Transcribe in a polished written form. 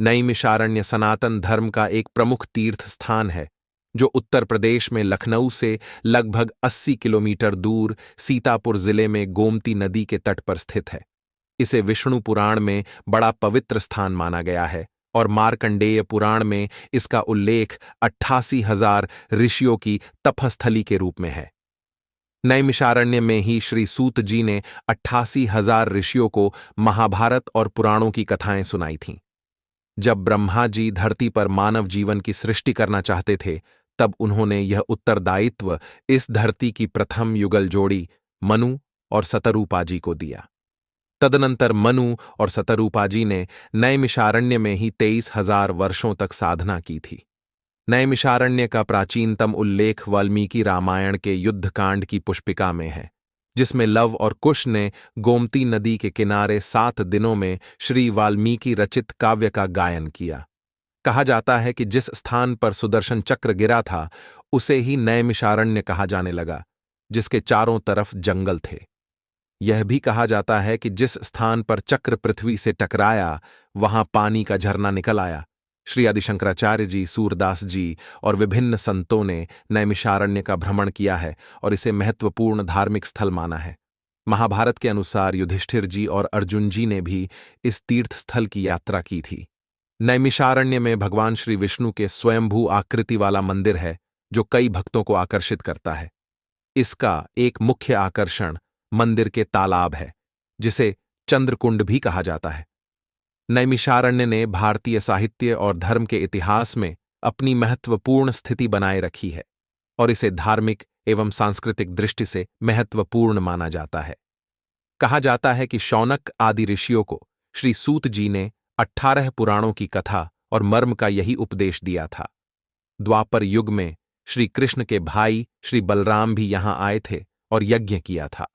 नैमिषारण्य सनातन धर्म का एक प्रमुख तीर्थ स्थान है, जो उत्तर प्रदेश में लखनऊ से लगभग 80 किलोमीटर दूर सीतापुर जिले में गोमती नदी के तट पर स्थित है। इसे विष्णु पुराण में बड़ा पवित्र स्थान माना गया है और मार्कंडेय पुराण में इसका उल्लेख 88,000 ऋषियों की तपस्थली के रूप में है। नैमिषारण्य में ही श्री सूत जी ने 88,000 ऋषियों को महाभारत और पुराणों की कथाएं सुनाई थीं। जब ब्रह्मा जी धरती पर मानव जीवन की सृष्टि करना चाहते थे, तब उन्होंने यह उत्तरदायित्व इस धरती की प्रथम युगल जोड़ी मनु और सतरूपा जी को दिया। तदनंतर मनु और सतरूपा जी ने नैमिषारण्य में ही 23,000 वर्षों तक साधना की थी। नैमिषारण्य का प्राचीनतम उल्लेख वाल्मीकि रामायण के युद्धकांड की पुष्पिका में है, जिसमें लव और कुश ने गोमती नदी के किनारे 7 दिनों में श्री वाल्मीकि रचित काव्य का गायन किया। कहा जाता है कि जिस स्थान पर सुदर्शन चक्र गिरा था, उसे ही नैमिषारण्य कहा जाने लगा, जिसके चारों तरफ जंगल थे। यह भी कहा जाता है कि जिस स्थान पर चक्र पृथ्वी से टकराया, वहां पानी का झरना निकल आया। श्री आदि शंकराचार्य जी, सूरदास जी और विभिन्न संतों ने नैमिषारण्य का भ्रमण किया है और इसे महत्वपूर्ण धार्मिक स्थल माना है। महाभारत के अनुसार युधिष्ठिर जी और अर्जुन जी ने भी इस तीर्थ स्थल की यात्रा की थी। नैमिषारण्य में भगवान श्री विष्णु के स्वयंभू आकृति वाला मंदिर है, जो कई भक्तों को आकर्षित करता है। इसका एक मुख्य आकर्षण मंदिर के तालाब है, जिसे चंद्रकुंड भी कहा जाता है। नैमिषारण्य ने भारतीय साहित्य और धर्म के इतिहास में अपनी महत्वपूर्ण स्थिति बनाए रखी है और इसे धार्मिक एवं सांस्कृतिक दृष्टि से महत्वपूर्ण माना जाता है। कहा जाता है कि शौनक आदि ऋषियों को श्री सूत जी ने 18 पुराणों की कथा और मर्म का यही उपदेश दिया था। द्वापर युग में श्री कृष्ण के भाई श्री बलराम भी यहां आए थे और यज्ञ किया था।